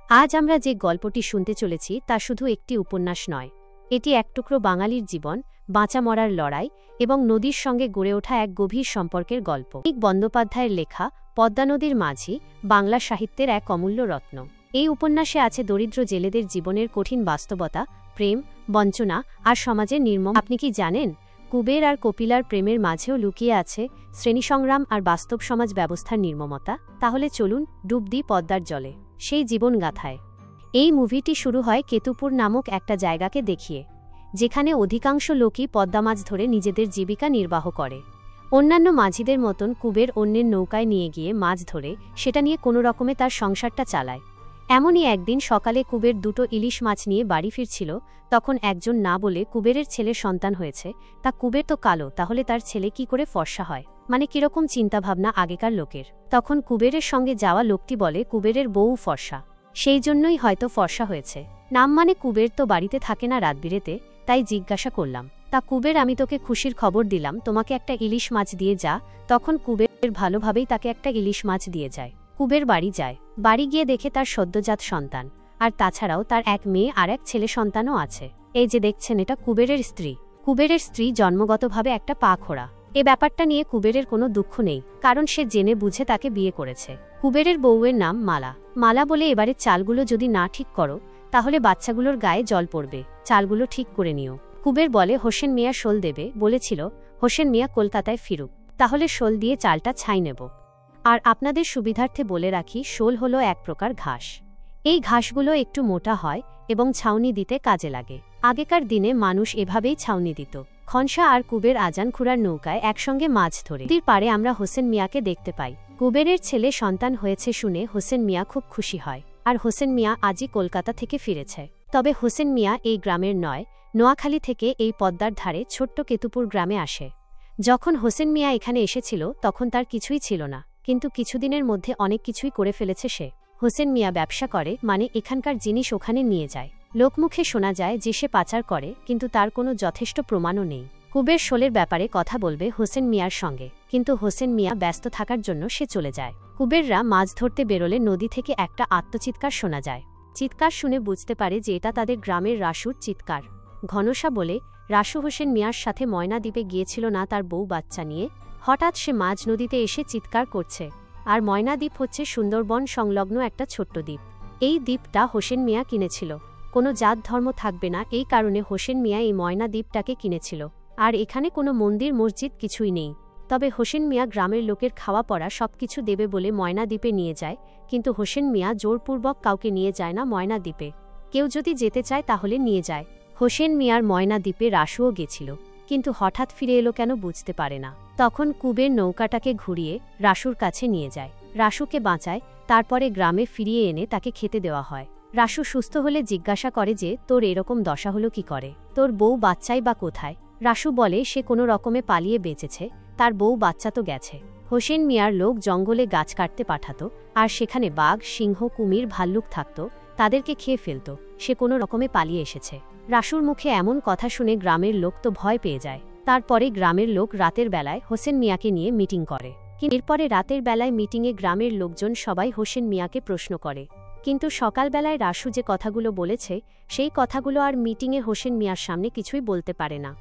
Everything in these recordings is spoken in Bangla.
আজ আমরা যে গল্পটি শুনতে চলেছি তা শুধু একটি উপন্যাস নয়, এটি এক টুকরো বাঙালির জীবন, বাঁচা মরার লড়াই এবং নদীর সঙ্গে গড়ে ওঠা এক গভীর সম্পর্কের গল্প। বন্দ্যোপাধ্যায়ের লেখা পদ্মা নদীর মাঝি বাংলা সাহিত্যের এক অমূল্য রত্ন। এই উপন্যাসে আছে দরিদ্র জেলেদের জীবনের কঠিন বাস্তবতা, প্রেম, বঞ্চনা আর সমাজের নির্মম। আপনি কি জানেন, কুবের আর কপিলার প্রেমের মাঝেও লুকিয়ে আছে শ্রেণীসংগ্রাম আর বাস্তব সমাজ ব্যবস্থার নির্মমতা? তাহলে চলুন ডুব দিই পদ্মার জলে, সেই জীবনগাথায়। এই মুভিটি শুরু হয় কেতুপুর নামক একটা জায়গাকে দেখিয়ে, যেখানে অধিকাংশ লোকই পদ্মা মাছ ধরে নিজেদের জীবিকা নির্বাহ করে। অন্যান্য মাঝিদের মতন কুবের অন্যের নৌকায় নিয়ে গিয়ে মাছ ধরে সেটা নিয়ে কোনো রকমে তার সংসারটা চালায়। এমনই একদিন সকালে কুবের দুটো ইলিশ মাছ নিয়ে বাড়ি ফিরছিল, তখন একজন না বলে কুবেরের ছেলের সন্তান হয়েছে। তা কুবের তো কালো, তাহলে তার ছেলে কি করে ফর্সা হয়? মানে কিরকম চিন্তাভাবনা আগেকার লোকের। তখন কুবেরের সঙ্গে যাওয়া লোকটি বলে কুবেরের বউ ফর্সা, সেই জন্যই হয়তো ফর্সা হয়েছে। নাম মানে কুবের তো বাড়িতে থাকে না রাতবিরেতে, তাই জিজ্ঞাসা করলাম, তা কুবের আমি তোকে খুশির খবর দিলাম, তোমাকে একটা ইলিশ মাছ দিয়ে যা। তখন কুবের ভালোভাবেই তাকে একটা ইলিশ মাছ দিয়ে যায়। কুবের বাড়ি যায়, বাড়ি গিয়ে দেখে তার সদ্যজাত সন্তান, আর তাছাড়াও তার এক মেয়ে আর এক ছেলে সন্তানও আছে। এই যে দেখছেন, এটা কুবেরের স্ত্রী। কুবেরের স্ত্রী জন্মগতভাবে একটা পা খোড়া। এ ব্যাপারটা নিয়ে কুবেরের কোনো দুঃখ নেই, কারণ সে জেনে বুঝে তাকে বিয়ে করেছে। কুবেরের বউয়ের নাম মালা। মালা বলে, এবারে চালগুলো যদি না ঠিক করো তাহলে বাচ্চাগুলোর গায়ে জল পড়বে, চালগুলো ঠিক করে নিও। কুবের বলে হোসেন মিয়া শোল দেবে বলেছিল, হোসেন মিয়া কলকাতায় ফিরুক, তাহলে শোল দিয়ে চালটা ছাই নেব। আর আপনাদের সুবিধার্থে বলে রাখি, শোল হলো এক প্রকার ঘাস। এই ঘাসগুলো একটু মোটা হয় এবং ছাউনি দিতে কাজে লাগে। আগেকার দিনে মানুষ এভাবেই ছাউনি দিত। খনসা আর কুবের আজানখুড়ার নৌকায় একসঙ্গে মাছ ধরে নদীর পাড়ে আমরা হোসেন মিয়াকে দেখতে পাই। কুবেরের ছেলে সন্তান হয়েছে শুনে হোসেন মিয়া খুব খুশি হয়, আর হোসেন মিয়া আজই কলকাতা থেকে ফিরেছে। তবে হোসেন মিয়া এই গ্রামের নয়, নোয়াখালী থেকে এই পদ্মার ধারে ছোট্ট কেতুপুর গ্রামে আসে। যখন হোসেন মিয়া এখানে এসেছিল তখন তার কিছুই ছিল না, কিন্তু কিছুদিনের মধ্যে অনেক কিছুই করে ফেলেছে সে। হোসেন মিয়া ব্যবসা করে, মানে এখানকার জিনিস ওখানে নিয়ে যায়। লোকমুখে শোনা যায় যে সে পাচার করে, কিন্তু তার কোনো যথেষ্ট প্রমাণও নেই। কুবের শোলের ব্যাপারে কথা বলবে হোসেন মিয়ার সঙ্গে, কিন্তু হোসেন মিয়া ব্যস্ত থাকার জন্য সে চলে যায়। কুবেররা মাছ ধরতে বেরোলে নদী থেকে একটা আত্মচিৎকার শোনা যায়। চিৎকার শুনে বুঝতে পারে যে এটা তাদের গ্রামের রাসুর চিৎকার। ঘনসা বলে, রাসু হোসেন মিয়ার সাথে ময়না দ্বীপে গিয়েছিল না তার বউ বাচ্চা নিয়ে, হঠাৎ সে মাঝ নদীতে এসে চিৎকার করছে। আর ময়না দ্বীপ হচ্ছে সুন্দরবন সংলগ্ন একটা ছোট্ট দ্বীপ। এই দ্বীপটা হোসেন মিয়া কিনেছিল। কোনো জাত ধর্ম থাকবে না, এই কারণে হোসেন মিয়া এই ময়না দ্বীপটাকে কিনেছিল। আর এখানে কোনো মন্দির মসজিদ কিছুই নেই। তবে হোসেন মিয়া গ্রামের লোকের খাওয়া পড়া সবকিছু দেবে বলে ময়না দ্বীপে নিয়ে যায়, কিন্তু হোসেন মিয়া জোরপূর্বক কাউকে নিয়ে যায় না ময়না দ্বীপে। কেউ যদি যেতে চায় তাহলে নিয়ে যায়। হোসেন মিয়ার ময়না দ্বীপে রাসুও গেছিল, কিন্তু হঠাৎ ফিরে এলো কেন বুঝতে পারে না। তখন কুবের নৌকাটাকে ঘুরিয়ে রাসুর কাছে নিয়ে যায়, রাসুকে বাঁচায়, তারপরে গ্রামে ফিরিয়ে এনে তাকে খেতে দেওয়া হয়। রাসু সুস্থ হলে জিজ্ঞাসা করে যে, তোর এরকম দশা হলো কি করে? তোর বউ বাচ্চাই বা কোথায়? রাসু বলে সে কোনো রকমে পালিয়ে বেঁচেছে, তার বউ বাচ্চা তো গেছে। হোসেন মিয়ার লোক জঙ্গলে গাছ কাটতে পাঠাতো, আর সেখানে বাঘ, সিংহ, কুমির, ভাল্লুক থাকত, তাদেরকে খেয়ে ফেলত। সে কোনো রকমে পালিয়ে এসেছে। রাসুর মুখে এমন কথা শুনে গ্রামের লোক তো ভয় পেয়ে যায়। তারপরে গ্রামের লোক রাতের বেলায় হোসেন মিয়াকে নিয়ে মিটিং করে। কিন্তু এরপরে রাতের বেলায় মিটিংয়ে গ্রামের লোকজন সবাই হোসেন মিয়াকে প্রশ্ন করে, কিন্তু সকালবেলায় রাসু যে কথাগুলো বলেছে সেই কথাগুলো আর মিটিংয়ে হোসেন মিয়ার সামনে কিছুই বলতে পারে না।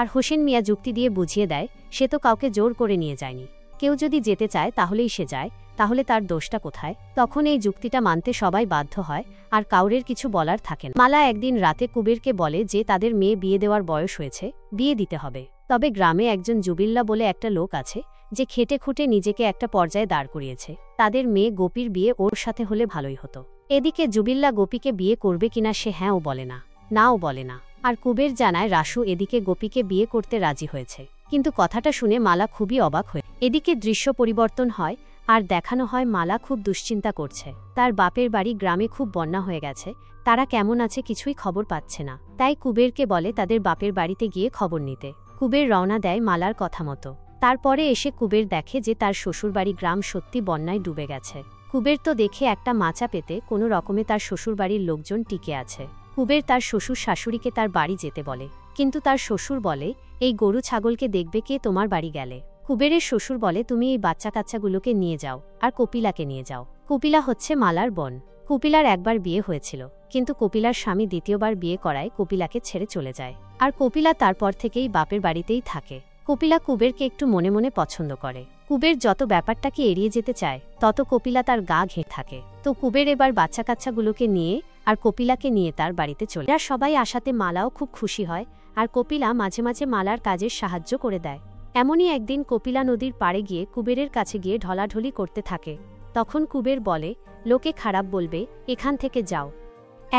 আর হোসেন মিয়া যুক্তি দিয়ে বুঝিয়ে দেয়, সে তো কাউকে জোর করে নিয়ে যায়নি, কেউ যদি যেতে চায় তাহলেই সে যায়, তাহলে তার দোষটা কোথায়? তখন এই যুক্তিটা মানতে সবাই বাধ্য হয়, আর কাউরের কিছু বলার থাকে না। মালা একদিন রাতে কুবেরকে বলে যে তাদের মেয়ে বিয়ে দেওয়ার বয়স হয়েছে, বিয়ে দিতে হবে। তবে গ্রামে একজন জুবিল্লা বলে একটা লোক আছে, যে খেটে খুঁটে নিজেকে একটা পর্যায়ে দাঁড় করিয়েছে। তাদের মেয়ে গোপীর বিয়ে ওর সাথে হলে ভালোই হতো। এদিকে জুবিল্লা গোপীকে বিয়ে করবে কিনা সে হ্যাঁও বলে না, নাও বলে না। আর কুবের জানায় রাসু এদিকে গোপীকে বিয়ে করতে রাজি হয়েছে। কিন্তু কথাটা শুনে মালা খুবই অবাক হয়ে। এদিকে দৃশ্য পরিবর্তন হয়, আর দেখানো হয় মালা খুব দুশ্চিন্তা করছে। তার বাপের বাড়ি গ্রামে খুব বন্যা হয়ে গেছে, তারা কেমন আছে কিছুই খবর পাচ্ছে না। তাই কুবেরকে বলে তাদের বাপের বাড়িতে গিয়ে খবর নিতে। কুবের রওনা দেয় মালার কথা মতো। তারপরে এসে কুবের দেখে যে তার শ্বশুরবাড়ি গ্রাম সত্যি বন্যায় ডুবে গেছে। কুবের তো দেখে একটা মাচা পেতে কোনো রকমে তার শ্বশুরবাড়ির লোকজন টিকে আছে। কুবের তার শ্বশুর শাশুড়িকে তার বাড়ি যেতে বলে, কিন্তু তার শ্বশুর বলে, এই গরু ছাগলকে দেখবে কে তোমার বাড়ি গেলে? কুবেরের শ্বশুর বলে, তুমি এই বাচ্চা কাচ্চাগুলোকে নিয়ে যাও, আর কপিলাকে নিয়ে যাও। কপিলা হচ্ছে মালার বোন। কপিলার একবার বিয়ে হয়েছিল, কিন্তু কপিলার স্বামী দ্বিতীয়বার বিয়ে করায় কপিলাকে ছেড়ে চলে যায়। আর কপিলা তারপর থেকেই বাপের বাড়িতেই থাকে। কপিলা কুবেরকে একটু মনে মনে পছন্দ করে। কুবের যত ব্যাপারটাকে এড়িয়ে যেতে চায় তত কপিলা তার গা ঘেঁটে থাকে। তো কুবের এবার বাচ্চা কাচ্চাগুলোকে নিয়ে আর কপিলাকে নিয়ে তার বাড়িতে চলে। এরা সবাই আসাতে মালাও খুব খুশি হয়, আর কপিলা মাঝে মাঝে মালার কাজের সাহায্য করে দেয়। এমনই একদিন কপিলা নদীর পাড়ে গিয়ে কুবেরের কাছে গিয়ে ঢলাঢলি করতে থাকে। তখন কুবের বলে, লোকে খারাপ বলবে, এখান থেকে যাও।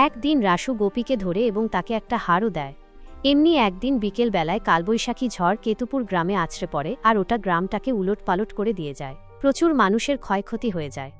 একদিন রাসু গোপীকে ধরে এবং তাকে একটা হারও দেয়। এমনি একদিন বিকেল বেলায় কালবৈশাখী ঝড় কেতুপুর গ্রামে আছড়ে পড়ে আর ওটা গ্রামটাকে উলটপালট করে দিয়ে যায়। প্রচুর মানুষের ক্ষয়ক্ষতি হয়ে যায়।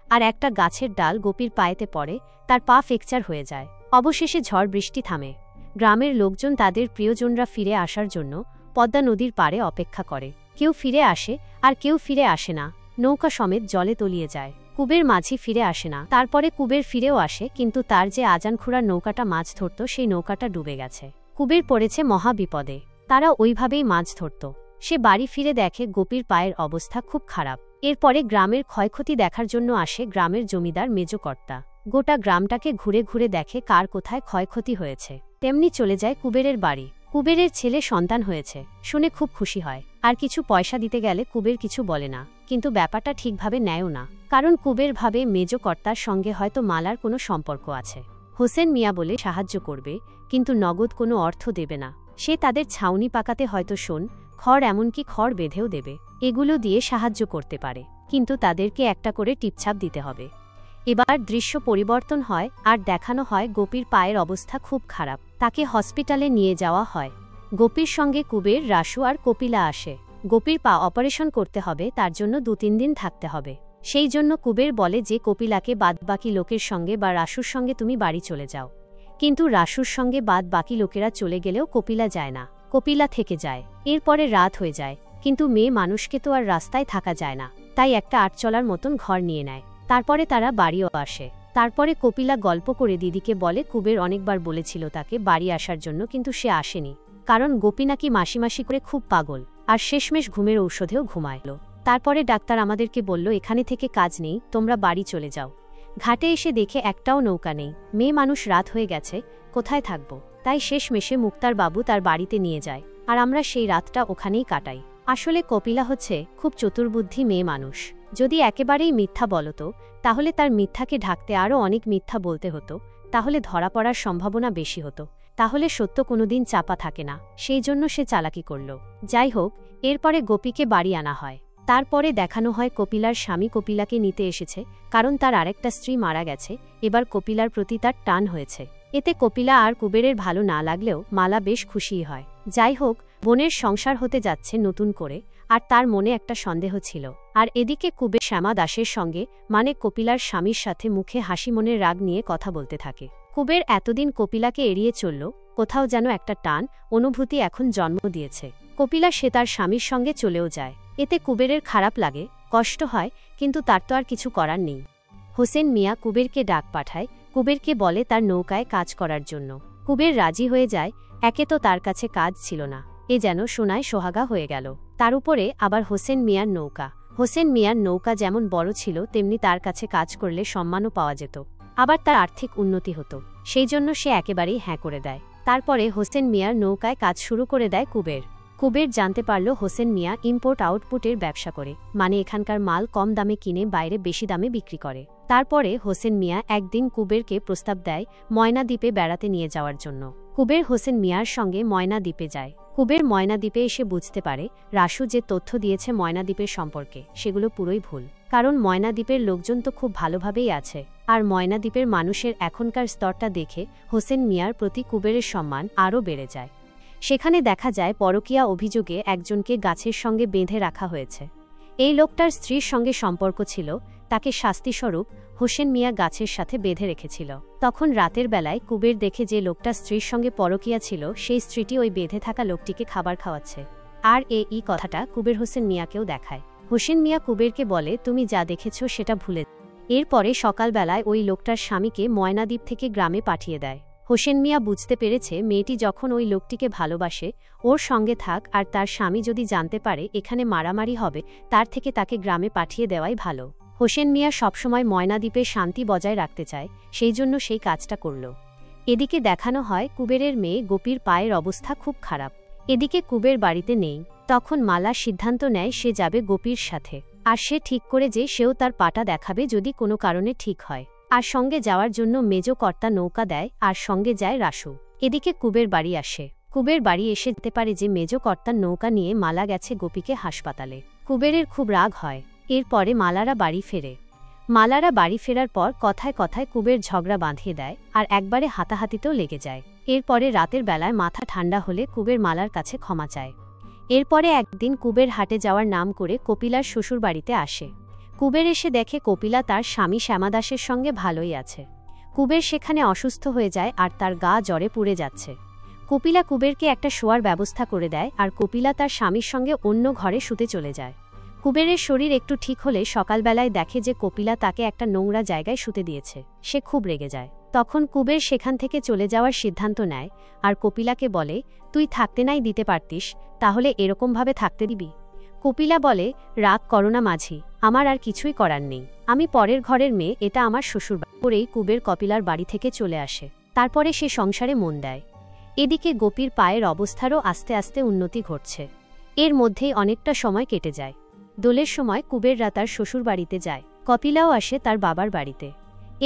আর একটা গাছের ডাল গোপীর পায়েতে পড়ে, তার পা ফ্র্যাকচার হয়ে যায়। অবশেষে ঝড় বৃষ্টি থামে। গ্রামের লোকজন তাদের প্রিয়জনরা ফিরে আসার জন্য পদ্মা নদীর পাড়ে অপেক্ষা করে। কেউ ফিরে আসে আর কেউ ফিরে আসে না। নৌকা সমেত জলে তলিয়ে যায়। কুবের মাঝি ফিরে আসে না। তারপরে কুবের ফিরেও আসে, কিন্তু তার যে আজানখুড়ার নৌকাটা মাছ ধরত সেই নৌকাটা ডুবে গেছে। কুবের পড়েছে মহা বিপদে। তারা ওইভাবেই মাছ ধরত। সে বাড়ি ফিরে দেখে গোপীর পায়ের অবস্থা খুব খারাপ। এরপরে গ্রামের ক্ষয়ক্ষতি দেখার জন্য আসে গ্রামের জমিদার মেজকর্তা। গোটা গ্রামটাকে ঘুরে ঘুরে দেখে কার কোথায় ক্ষয়ক্ষতি হয়েছে। তেমনি চলে যায় কুবেরের বাড়ি। কুবেরের ছেলে সন্তান হয়েছে শুনে খুব খুশি হয়। আর কিছু পয়সা দিতে গেলে কুবের কিছু বলে না, কিন্তু ব্যাপারটা ঠিকভাবে নেয়ও না। কারণ কুবের ভাবে মেজকর্তার সঙ্গে হয়তো মালার কোনো সম্পর্ক আছে। হোসেন মিয়া বলে সাহায্য করবে, কিন্তু নগদ কোনো অর্থ দেবে না। সে তাদের ছাউনি পাকাতে হয়তো শোন, খড়, এমনকি খড় বেঁধেও দেবে। এগুলো দিয়ে সাহায্য করতে পারে, কিন্তু তাদেরকে একটা করে টিপছাপ দিতে হবে। এবার দৃশ্য পরিবর্তন হয় আর দেখানো হয় গোপীর পায়ের অবস্থা খুব খারাপ। তাকে হসপিটালে নিয়ে যাওয়া হয়। গোপীর সঙ্গে কুবের, রাসু আর কপিলা আসে। গোপীর পা অপারেশন করতে হবে, তার জন্য 2-3 দিন থাকতে হবে। সেই জন্য কুবের বলে যে কপিলাকে বাদবাকি লোকের সঙ্গে বা রাসুর সঙ্গে তুমি বাড়ি চলে যাও। কিন্তু রাসুর সঙ্গে বাদবাকি লোকেরা চলে গেলেও কপিলা যায় না। কপিলা থেকে যায়। এরপরে রাত হয়ে যায়, কিন্তু মেয়ে মানুষকে তো আর রাস্তায় থাকা যায় না, তাই একটা আটচলার মতন ঘর নিয়ে নেয়। তারপরে তারা বাড়িও আসে। তারপরে কপিলা গল্প করে দিদিকে বলে কুবের অনেকবার বলেছিল তাকে বাড়ি আসার জন্য, কিন্তু সে আসেনি। কারণ গোপী নাকি মাসি মাসি করে খুব পাগল, আর শেষমেশ ঘুমের ঔষধেও ঘুমাইল। তারপরে ডাক্তার আমাদেরকে বলল, এখানে থেকে কাজ নেই, তোমরা বাড়ি চলে যাও। ঘাটে এসে দেখে একটাও নৌকা নেই। মেয়ে মানুষ, রাত হয়ে গেছে, কোথায় থাকবো? তাই শেষমেশে মুক্তার বাবু তার বাড়িতে নিয়ে যায়, আর আমরা সেই রাতটা ওখানেই কাটাই। আসলে কপিলা হচ্ছে খুব চতুর্বুদ্ধি মেয়ে মানুষ। যদি একেবারেই মিথ্যা বলতো, তাহলে তার মিথ্যাকে ঢাকতে আরও অনেক মিথ্যা বলতে হতো, তাহলে ধরা পড়ার সম্ভাবনা বেশি হতো। তাহলে সত্য কোনোদিন চাপা থাকে না, সেই জন্য সে চালাকি করল। যাই হোক, এরপরে গোপীকে বাড়ি আনা হয়। তারপরে দেখানো হয় কপিলার স্বামী কপিলাকে নিতে এসেছে, কারণ তার আরেকটা স্ত্রী মারা গেছে। এবার কপিলার প্রতি তার টান হয়েছে। এতে কপিলা আর কুবেরের ভালো না লাগলেও মালা বেশ খুশিই হয়। যাই হোক, বোনের সংসার হতে যাচ্ছে নতুন করে, আর তার মনে একটা সন্দেহ ছিল। আর এদিকে কুবের শ্যামা দাসের সঙ্গে, মানে কপিলার স্বামীর সাথে মুখে হাসি মনের রাগ নিয়ে কথা বলতে থাকে। কুবের এতদিন কপিলাকে এড়িয়ে চলল, কোথাও যেন একটা টান অনুভূতি এখন জন্ম দিয়েছে। কপিলা সে তার স্বামীর সঙ্গে চলেও যায়। এতে কুবেরের খারাপ লাগে, কষ্ট হয়, কিন্তু তার তো আর কিছু করার নেই। হোসেন মিয়া কুবেরকে ডাক পাঠায়। কুবেরকে বলে তার নৌকায় কাজ করার জন্য। কুবের রাজি হয়ে যায়। একে তো তার কাছে কাজ ছিল না, এ যেন সোনায় সোহাগা হয়ে গেল। তার উপরে আবার হোসেন মিয়ার নৌকা। হোসেন মিয়ার নৌকা যেমন বড় ছিল, তেমনি তার কাছে কাজ করলে সম্মানও পাওয়া যেত, আবার তার আর্থিক উন্নতি হতো। সেই জন্য সে একেবারেই হ্যাঁ করে দেয়। তারপরে হোসেন মিয়ার নৌকায় কাজ শুরু করে দেয় কুবের। কুবের জানতে পারল হোসেন মিয়া ইম্পোর্ট আউটপুটের ব্যবসা করে, মানে এখানকার মাল কম দামে কিনে বাইরে বেশি দামে বিক্রি করে। তারপরে হোসেন মিয়া একদিন কুবেরকে প্রস্তাব দেয় ময়না দ্বীপে বেড়াতে নিয়ে যাওয়ার জন্য। কুবের হোসেন মিয়ার সঙ্গে ময়না দ্বীপে যায়। কুবের ময়না দ্বীপে এসে বুঝতে পারে রাসু যে তথ্য দিয়েছে ময়না দ্বীপের সম্পর্কে, সেগুলো পুরোই ভুল। কারণ ময়না দ্বীপের লোকজন তো খুব ভালোভাবেই আছে, আর ময়না দ্বীপের মানুষের এখনকার স্তরটা দেখে হোসেন মিয়ার প্রতি কুবেরের সম্মান আরও বেড়ে যায়। সেখানে দেখা যায় পরকীয়া অভিযোগে একজনকে গাছের সঙ্গে বেঁধে রাখা হয়েছে। এই লোকটার স্ত্রীর সঙ্গে সম্পর্ক ছিল, তাকে শাস্তিস্বরূপ হোসেন মিয়া গাছের সাথে বেঁধে রেখেছিল। তখন রাতের বেলায় কুবের দেখে যে লোকটা স্ত্রীর সঙ্গে পরকীয়া ছিল, সেই স্ত্রীটি ওই বেঁধে থাকা লোকটিকে খাবার খাওয়াচ্ছে। আর এই কথাটা কুবের হোসেন মিয়াকেও দেখায়। হোসেন মিয়া কুবেরকে বলে, তুমি যা দেখেছ সেটা ভুলে। এরপরে সকালবেলায় ওই লোকটার স্বামীকে ময়নাদ্বীপ থেকে গ্রামে পাঠিয়ে দেয়। হোসেন মিয়া বুঝতে পেরেছে মেয়েটি যখন ওই লোকটিকে ভালোবাসে, ওর সঙ্গে থাক, আর তার স্বামী যদি জানতে পারে এখানে মারামারি হবে, তার থেকে তাকে গ্রামে পাঠিয়ে দেওয়াই ভালো। হোসেন মিয়া সবসময় ময়নাদ্বীপে শান্তি বজায় রাখতে চায়, সেই জন্য সেই কাজটা করল। এদিকে দেখানো হয় কুবেরের মেয়ে গোপীর পায়ের অবস্থা খুব খারাপ। এদিকে কুবের বাড়িতে নেই। তখন মালা সিদ্ধান্ত নেয় সে যাবে গোপীর সাথে, আর সে ঠিক করে যে সেও তার পাটা দেখাবে যদি কোনো কারণে ঠিক হয়। আর সঙ্গে যাওয়ার জন্য মেজ কর্তা নৌকা দেয়, আর সঙ্গে যায় রাসু। এদিকে কুবের বাড়ি আসে। কুবের বাড়ি এসে যেতে পারে যে মেজ কর্তার নৌকা নিয়ে মালা গেছে গোপীকে হাসপাতালে। কুবেরের খুব রাগ হয়। এরপরে মালারা বাড়ি ফেরে। মালারা বাড়ি ফেরার পর কথায় কথায় কুবের ঝগড়া বাঁধিয়ে দেয়, আর একবারে হাতাহাতিতেও লেগে যায়। এরপরে রাতের বেলায় মাথা ঠান্ডা হলে কুবের মালার কাছে ক্ষমা চায়। এরপরে একদিন কুবের হাটে যাওয়ার নাম করে কপিলার শ্বশুর বাড়িতে আসে। কুবের এসে দেখে কপিলা তার স্বামী শ্যামাদাসের সঙ্গে ভালোই আছে। কুবের সেখানে অসুস্থ হয়ে যায় আর তার গা জ্বরে পুড়ে যাচ্ছে। কপিলা কুবেরকে একটা শোয়ার ব্যবস্থা করে দেয়, আর কপিলা তার স্বামীর সঙ্গে অন্য ঘরে শুতে চলে যায়। কুবেরের শরীর একটু ঠিক হলে সকালবেলায় দেখে যে কপিলা তাকে একটা নোংরা জায়গায় শুতে দিয়েছে। সে খুব রেগে যায়। তখন কুবের সেখান থেকে চলে যাওয়ার সিদ্ধান্ত নেয়, আর কপিলাকে বলে, তুই থাকতে নাই দিতে পারতিস, তাহলে এরকমভাবে থাকতে দিবি? কপিলা বলে, রাগ করো না মাঝি, আমার আর কিছুই করার নেই, আমি পরের ঘরের মেয়ে, এটা আমার শ্বশুরবাড়ি। পরেই কুবের কপিলার বাড়ি থেকে চলে আসে। তারপরে সে সংসারে মন দেয়। এদিকে গোপীর পায়ের অবস্থারও আস্তে আস্তে উন্নতি ঘটছে। এর মধ্যেই অনেকটা সময় কেটে যায়। দোলের সময় কুবেররা তার শ্বশুর বাড়িতে যায়। কপিলাও আসে তার বাবার বাড়িতে।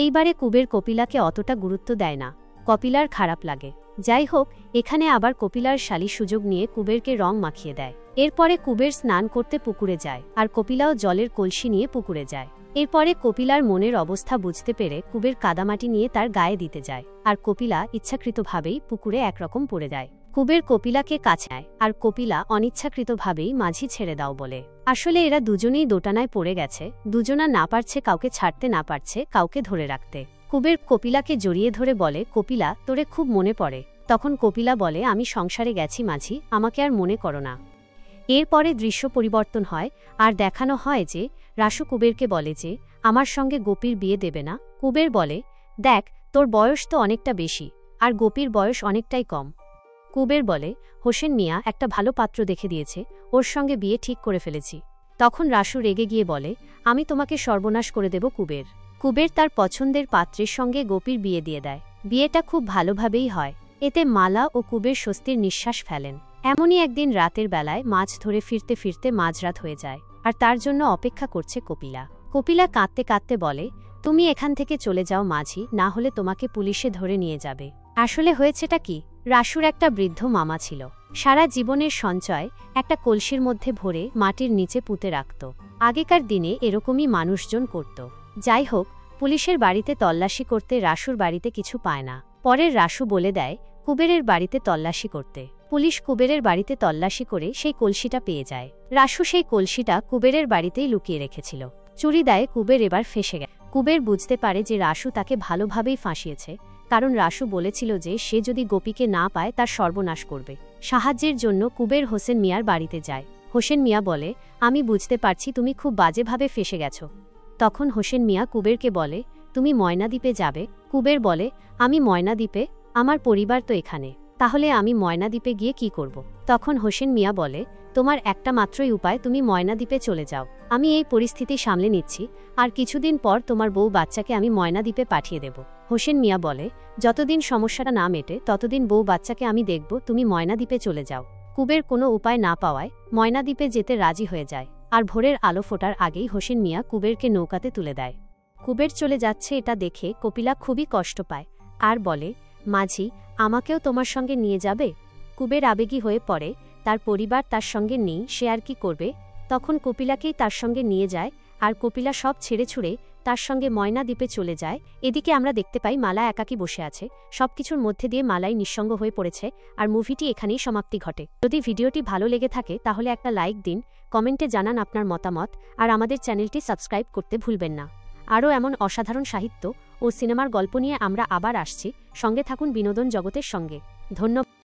এইবারে কুবের কপিলাকে অতটা গুরুত্ব দেয় না। কপিলার খারাপ লাগে। যাই হোক, এখানে আবার কপিলার শালী সুযোগ নিয়ে কুবেরকে রং মাখিয়ে দেয়। এরপরে কুবের স্নান করতে পুকুরে যায়, আর কপিলাও জলের কলসি নিয়ে পুকুরে যায়। এরপরে কপিলার মনের অবস্থা বুঝতে পেরে কুবের কাদামাটি নিয়ে তার গায়ে দিতে যায়, আর কপিলা ইচ্ছাকৃতভাবেই পুকুরে একরকম পড়ে যায়। কুবের কপিলাকে কাছে নেয়, আর কপিলা অনিচ্ছাকৃতভাবেই মাঝি ছেড়ে দাও বলে। আসলে এরা দুজনেই দোটানায় পড়ে গেছে। দুজনা না পারছে কাউকে ছাড়তে, না পারছে কাউকে ধরে রাখতে। কুবের কপিলাকে জড়িয়ে ধরে বলে, কপিলা, তোরে খুব মনে পড়ে। তখন কপিলা বলে, আমি সংসারে গেছি মাঝি, আমাকে আর মনে করো না। এরপরে দৃশ্য পরিবর্তন হয়, আর দেখানো হয় যে রাসু কুবেরকে বলে যে আমার সঙ্গে গোপীর বিয়ে দেবে না। কুবের বলে, দেখ, তোর বয়স তো অনেকটা বেশি, আর গোপীর বয়স অনেকটাই কম। কুবের বলে, হোসেন মিয়া একটা ভালো পাত্র দেখে দিয়েছে, ওর সঙ্গে বিয়ে ঠিক করে ফেলেছি। তখন রাসু রেগে গিয়ে বলে, আমি তোমাকে সর্বনাশ করে দেব কুবের। কুবের তার পছন্দের পাত্রের সঙ্গে গোপীর বিয়ে দিয়ে দেয়। বিয়েটা খুব ভালোভাবেই হয়। এতে মালা ও কুবের স্বস্তির নিঃশ্বাস ফেলেন। এমনই একদিন রাতের বেলায় মাছ ধরে ফিরতে ফিরতে মাঝরাত হয়ে যায়, আর তার জন্য অপেক্ষা করছে কপিলা। কপিলা কাঁদতে কাঁদতে বলে, তুমি এখান থেকে চলে যাও মাঝি, না হলে তোমাকে পুলিশে ধরে নিয়ে যাবে। আসলে হয়েছেটা কি, রাসুর একটা বৃদ্ধ মামা ছিল। সারা জীবনের সঞ্চয় একটা কলসির মধ্যে ভরে মাটির নিচে পুঁতে রাখত। আগেকার দিনে এরকমই মানুষজন করত। যাই হোক, পুলিশের বাড়িতে তল্লাশি করতে রাসুর বাড়িতে কিছু পায় না। পরের রাসু বলে দেয় কুবেরের বাড়িতে তল্লাশি করতে। পুলিশ কুবেরের বাড়িতে তল্লাশি করে সেই কলসিটা পেয়ে যায়। রাসু সেই কলসিটা কুবেরের বাড়িতেই লুকিয়ে রেখেছিল। চুরি দেয় কুবের এবার ফেঁসে গেল। কুবের বুঝতে পারে যে রাসু তাকে ভালোভাবেই ফাঁসিয়েছে, কারণ রাসু বলেছিল যে সে যদি গোপীকে না পায় তার সর্বনাশ করবে। সাহায্যের জন্য কুবের হোসেন মিয়ার বাড়িতে যায়। হোসেন মিয়া বলে, আমি বুঝতে পারছি তুমি খুব বাজেভাবে ফেঁসে গেছ। তখন হোসেন মিয়া কুবেরকে বলে, তুমি ময়নাদ্বীপে যাবে? কুবের বলে, আমি ময়নাদ্বীপে? আমার পরিবার তো এখানে, তাহলে আমি ময়নাদ্বীপে গিয়ে কি করব? তখন হোসেন মিয়া বলে, তোমার একটা মাত্রই উপায়, তুমি ময়নাদ্বীপে চলে যাও। আমি এই পরিস্থিতি সামলে নিচ্ছি, আর কিছুদিন পর তোমার বউ বাচ্চাকে আমি ময়নাদ্বীপে পাঠিয়ে দেব। হোসেন মিয়া বলে, যতদিন সমস্যাটা না মেটে ততদিন বউ বাচ্চাকে আমি দেখব, তুমি ময়নাদ্বীপে চলে যাও। কুবের কোনো উপায় না পাওয়ায় ময়নাদ্বীপে যেতে রাজি হয়ে যায়, আর ভোরের আলো ফোটার আগেই হোসেন মিয়া কুবেরকে নৌকাতে তুলে দেয়। কুবের চলে যাচ্ছে এটা দেখে কপিলা খুবই কষ্ট পায়, আর বলে, মাঝি, আমাকেও তোমার সঙ্গে নিয়ে যাবে? কুবের আবেগী হয়ে পড়ে, তার পরিবার তার সঙ্গে নেই, সে আর কি করবে। তখন কপিলাকেই তার সঙ্গে নিয়ে যায়, আর কপিলা সব ছেড়ে ছুড়ে তার সঙ্গে ময়নাদ্বীপে চলে যায়। এদিকে আমরা দেখতে পাই মালা একাকী বসে আছে। সবকিছুর মধ্যে দিয়ে মালাই নিঃসঙ্গ হয়ে পড়েছে, আর মুভিটি এখানেই সমাপ্তি ঘটে। যদি ভিডিওটি ভালো লেগে থাকে তাহলে একটা লাইক দিন, কমেন্টে জানান আপনার মতামত, আর আমাদের চ্যানেলটি সাবস্ক্রাইব করতে ভুলবেন না। আরও এমন অসাধারণ সাহিত্য ও সিনেমার গল্প নিয়ে আমরা আবার আসছি। সঙ্গে থাকুন বিনোদন জগতের সঙ্গে। ধন্যবাদ।